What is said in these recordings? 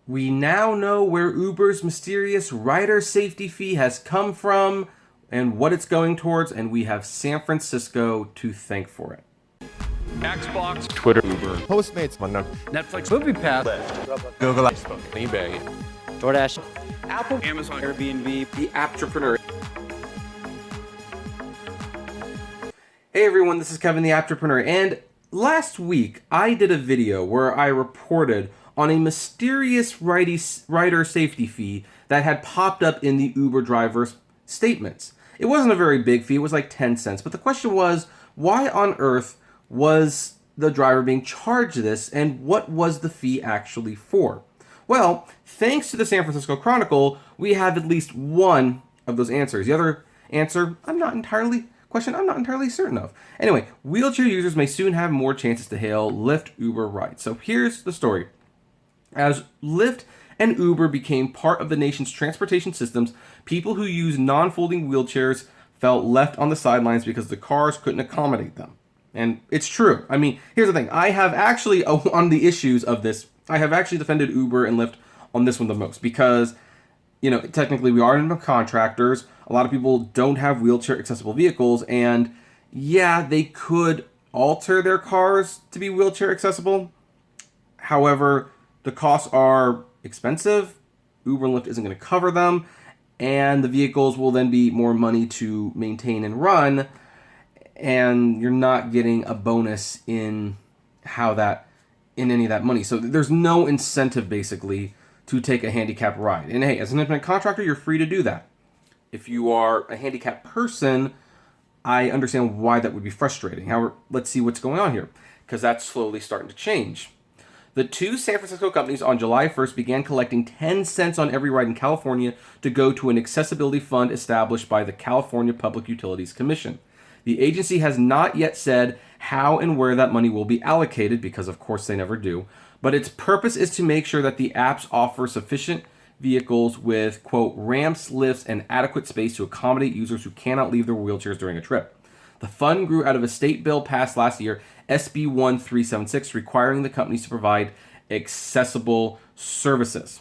We now know where Uber's mysterious rider safety fee has come from and what it's going towards, and we have San Francisco to thank for it. Xbox, Twitter, Uber, Postmates, Netflix, MoviePass, Google, eBay, DoorDash, Apple, Amazon, Airbnb, The Apptrepreneur. Hey everyone, this is Kevin the Apptrepreneur, and last week I did a video where I reported on a mysterious rider safety fee that had popped up in the Uber driver's statements. It wasn't a very big fee, it was like 10 cents, but the question was, why on earth was the driver being charged this, and what was the fee actually for? Well, thanks to the San Francisco Chronicle, we have at least one of those answers. The other answer, I'm not entirely certain of. Anyway, wheelchair users may soon have more chances to hail Lyft Uber rides. So here's the story. As Lyft and Uber became part of the nation's transportation systems, people who use non-folding wheelchairs felt left on the sidelines because the cars couldn't accommodate them. And it's true. I mean, here's the thing. I have actually, on the issues of this, I have actually defended Uber and Lyft on this one the most because, you know, technically we are independent contractors. A lot of people don't have wheelchair accessible vehicles, and yeah, they could alter their cars to be wheelchair accessible. However, the costs are expensive. Uber and Lyft isn't going to cover them, and the vehicles will then be more money to maintain and run, and you're not getting a bonus in any of that money. So there's no incentive basically to take a handicapped ride. And hey, as an independent contractor, you're free to do that. If you are a handicapped person, I understand why that would be frustrating. However, let's see what's going on here, because that's slowly starting to change. The two San Francisco companies on July 1st began collecting 10 cents on every ride in California to go to an accessibility fund established by the California Public Utilities Commission. The agency has not yet said how and where that money will be allocated, because of course they never do, but its purpose is to make sure that the apps offer sufficient vehicles with, quote, ramps, lifts, and adequate space to accommodate users who cannot leave their wheelchairs during a trip. The fund grew out of a state bill passed last year, SB 1376, requiring the companies to provide accessible services.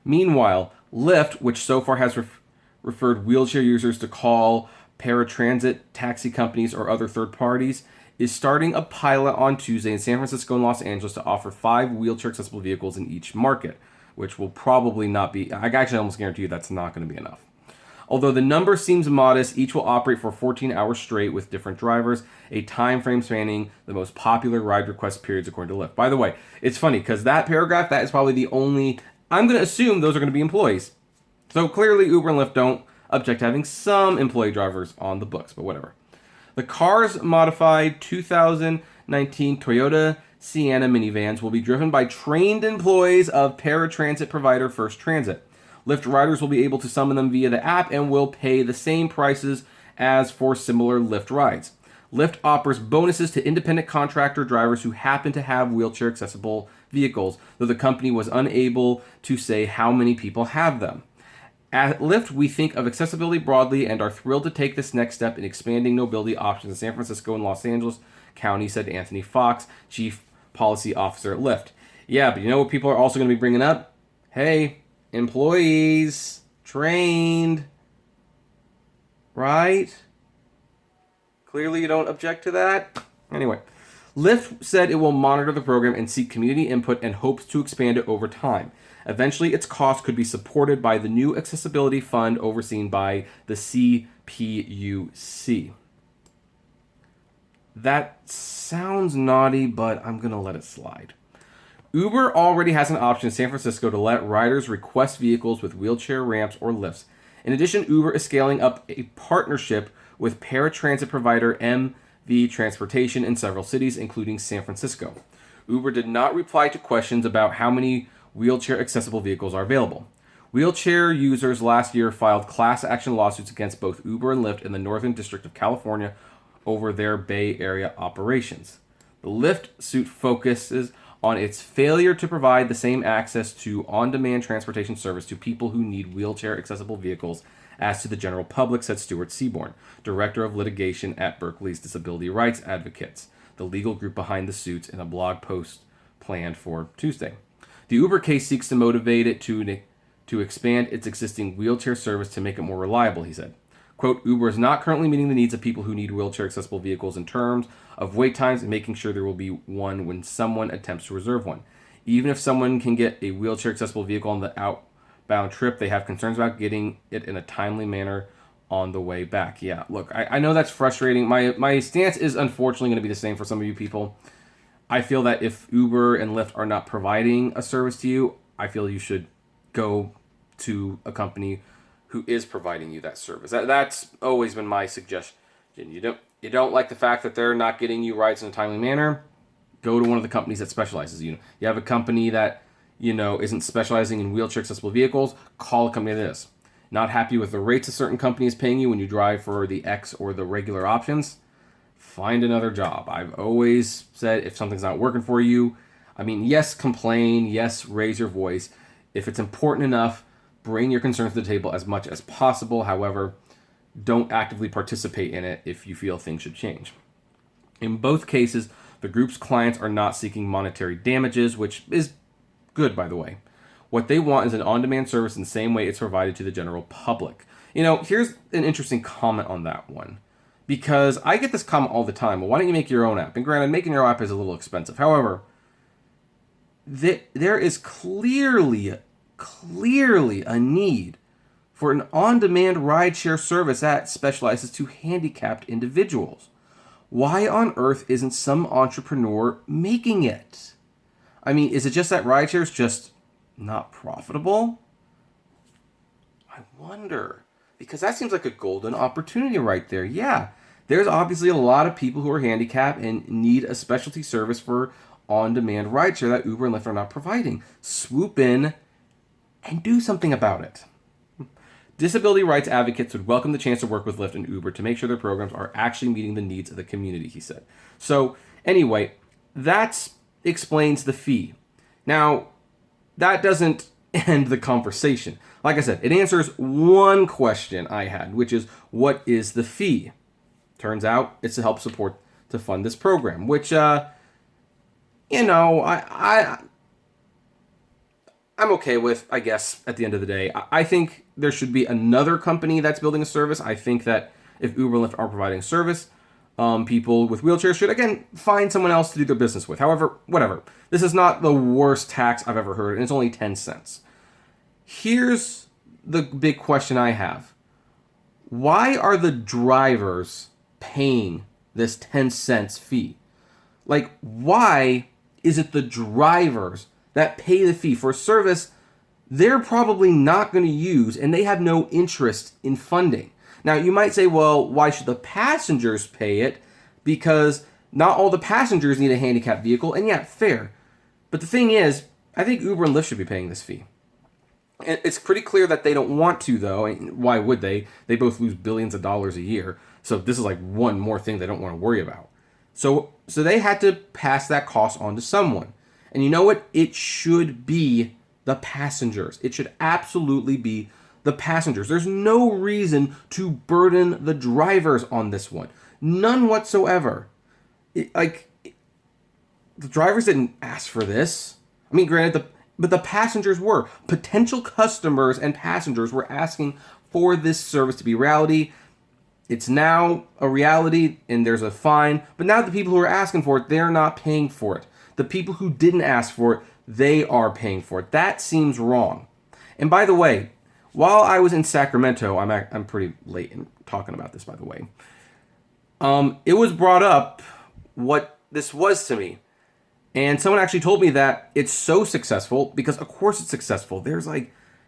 Meanwhile, Lyft, which so far has referred wheelchair users to call paratransit taxi companies or other third parties, is starting a pilot on Tuesday in San Francisco and Los Angeles to offer 5 wheelchair accessible vehicles in each market, which will probably not be, I actually almost guarantee you that's not going to be enough. Although the number seems modest, each will operate for 14 hours straight with different drivers, a time frame spanning the most popular ride request periods according to Lyft. By the way, it's funny because that paragraph, that is probably the only, I'm going to assume those are going to be employees. So clearly Uber and Lyft don't object to having some employee drivers on the books, but whatever. The car's modified 2019 Toyota Sienna minivans will be driven by trained employees of paratransit provider First Transit. Lyft riders will be able to summon them via the app and will pay the same prices as for similar Lyft rides. Lyft offers bonuses to independent contractor drivers who happen to have wheelchair accessible vehicles, though the company was unable to say how many people have them. At Lyft, we think of accessibility broadly and are thrilled to take this next step in expanding mobility options in San Francisco and Los Angeles County, said Anthony Fox, Chief Policy Officer at Lyft. Yeah, but you know what people are also going to be bringing up? Hey, employees, trained, right? Clearly you don't object to that. Anyway, Lyft said it will monitor the program and seek community input and hopes to expand it over time. Eventually, its cost could be supported by the new accessibility fund overseen by the CPUC. That sounds naughty, but I'm going to let it slide. Uber already has an option in San Francisco to let riders request vehicles with wheelchair ramps or lifts. In addition, Uber is scaling up a partnership with paratransit provider MV Transportation in several cities, including San Francisco. Uber did not reply to questions about how many wheelchair accessible vehicles are available. Wheelchair users last year filed class action lawsuits against both Uber and Lyft in the Northern District of California over their Bay Area operations. The Lyft suit focuses on its failure to provide the same access to on-demand transportation service to people who need wheelchair-accessible vehicles as to the general public, said Stuart Seaborn, Director of Litigation at Berkeley's Disability Rights Advocates, the legal group behind the suits, in a blog post planned for Tuesday. The Uber case seeks to motivate it to expand its existing wheelchair service to make it more reliable, he said. Quote, Uber is not currently meeting the needs of people who need wheelchair-accessible vehicles in terms of wait times and making sure there will be one when someone attempts to reserve one. Even if someone can get a wheelchair-accessible vehicle on the outbound trip, they have concerns about getting it in a timely manner on the way back. Yeah, look, I know that's frustrating. My stance is unfortunately going to be the same for some of you people. I feel that if Uber and Lyft are not providing a service to you, I feel you should go to a company who is providing you that service. That's always been my suggestion. You don't like the fact that they're not getting you rides in a timely manner, go to one of the companies that specializes. You have a company that isn't specializing in wheelchair accessible vehicles, call a company that is. Not happy with the rates a certain company is paying you when you drive for the X or the regular options, find another job. I've always said if something's not working for you, yes, complain, yes, raise your voice. If it's important enough, bring your concerns to the table as much as possible. However, don't actively participate in it if you feel things should change. In both cases, the group's clients are not seeking monetary damages, which is good, by the way. What they want is an on-demand service in the same way it's provided to the general public. Here's an interesting comment on that one. Because I get this comment all the time. Well, why don't you make your own app? And granted, making your own app is a little expensive. However, there is clearly a need for an on-demand rideshare service that specializes to handicapped individuals. Why on earth isn't some entrepreneur making it? Is it just that rideshare is just not profitable? I wonder. Because that seems like a golden opportunity right there. Yeah, there's obviously a lot of people who are handicapped and need a specialty service for on-demand rideshare that Uber and Lyft are not providing. Swoop in and do something about it. Disability rights advocates would welcome the chance to work with Lyft and Uber to make sure their programs are actually meeting the needs of the community, he said. So anyway, that explains the fee. Now, that doesn't end the conversation. Like I said, it answers one question I had, which is, what is the fee? Turns out it's to help support to fund this program, which, I'm okay with, I guess, at the end of the day. I think there should be another company that's building a service. I think that if Uber and Lyft are providing service, people with wheelchairs should, again, find someone else to do their business with. However, whatever. This is not the worst tax I've ever heard, and it's only 10 cents. Here's the big question I have. Why are the drivers paying this 10 cents fee? Why is it the drivers that pay the fee for a service they're probably not going to use and they have no interest in funding? Now, you might say, well, why should the passengers pay it? Because not all the passengers need a handicapped vehicle, and yeah, fair. But the thing is, I think Uber and Lyft should be paying this fee. And it's pretty clear that they don't want to, though. And why would they? They both lose billions of dollars a year. So this is one more thing they don't want to worry about. So they had to pass that cost on to someone. And you know what? It should be the passengers. It should absolutely be the passengers. There's no reason to burden the drivers on this one. None whatsoever. The drivers didn't ask for this. Granted, but the passengers were. Potential customers and passengers were asking for this service to be reality. It's now a reality, and there's a fine. But now the people who are asking for it, they're not paying for it. The people who didn't ask for it, they are paying for it. That seems wrong. And by the way, while I was in Sacramento, I'm pretty late in talking about this, by the way. It was brought up what this was to me. And someone actually told me that it's so successful because, of course, it's successful. There's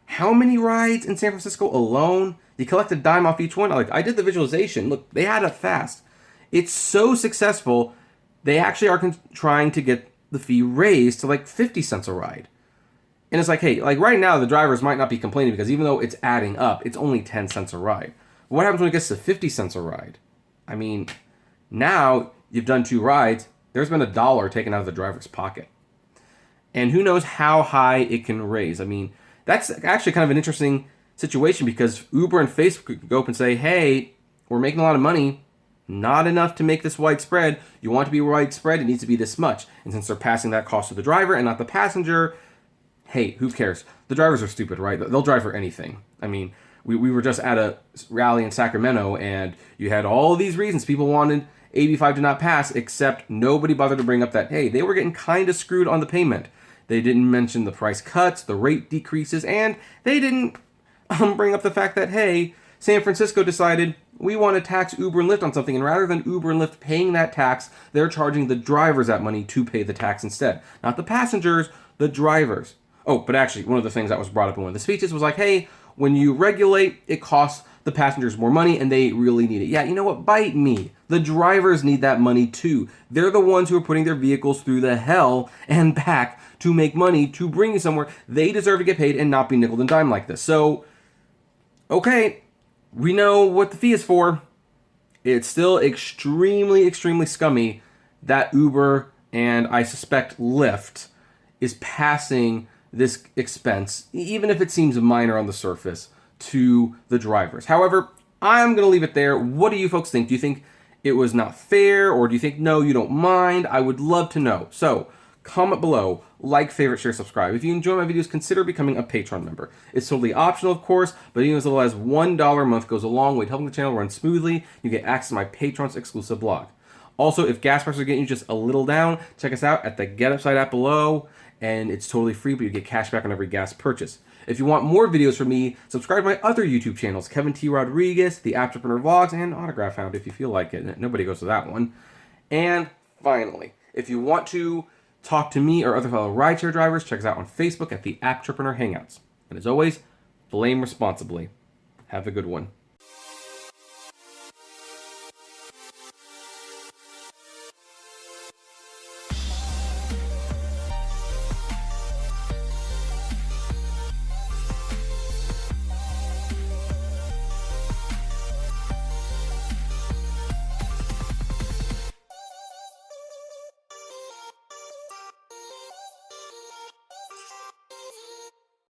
how many rides in San Francisco alone? You collect a dime off each one. I did the visualization. Look, they add up fast. It's so successful, they actually are trying to get the fee raised to 50 cents a ride. And it's hey, right now the drivers might not be complaining because even though it's adding up, it's only 10 cents a ride. But what happens when it gets to 50 cents a ride? Now you've done 2 rides, there's been $1 taken out of the driver's pocket. And who knows how high it can raise. That's actually kind of an interesting situation because Uber and Facebook could go up and say, hey, we're making a lot of money, not enough to make this widespread. You want it to be widespread, it needs to be this much. And since they're passing that cost to the driver and not the passenger, hey, who cares? The drivers are stupid, right? They'll drive for anything. I mean, we were just at a rally in Sacramento, and you had all these reasons people wanted AB5 to not pass, except nobody bothered to bring up that, hey, they were getting kind of screwed on the payment. They didn't mention the price cuts, the rate decreases, and they didn't bring up the fact that, hey, San Francisco decided we want to tax Uber and Lyft on something, and rather than Uber and Lyft paying that tax, they're charging the drivers that money to pay the tax instead. Not the passengers, the drivers. Oh, but actually, one of the things that was brought up in one of the speeches was like, hey, when you regulate, it costs the passengers more money, and they really need it. Yeah, you know what? Bite me. The drivers need that money too. They're the ones who are putting their vehicles through the hell and back to make money, to bring you somewhere. They deserve to get paid and not be nickel and dime like this. So, okay, we know what the fee is for. It's still extremely, extremely scummy that Uber and I suspect Lyft is passing this expense, even if it seems minor on the surface, to the drivers. However, I'm going to leave it there. What do you folks think? Do you think it was not fair, or do you think, no, you don't mind? I would love to know. So, comment below, like, favorite, share, subscribe. If you enjoy my videos, consider becoming a Patreon member. It's totally optional, of course, but even as little as $1 a month goes a long way to helping the channel run smoothly. You get access to my Patreon's exclusive blog. Also, if gas prices are getting you just a little down, check us out at the GetUpside app below, and it's totally free, but you get cash back on every gas purchase. If you want more videos from me, subscribe to my other YouTube channels, Kevin T. Rodriguez, the Apptrepreneur Vlogs, and Autograph Hound if you feel like it. Nobody goes to that one. And finally, if you want to talk to me or other fellow rideshare drivers, check us out on Facebook at the Apptrepreneur Hangouts. And as always, blame responsibly. Have a good one.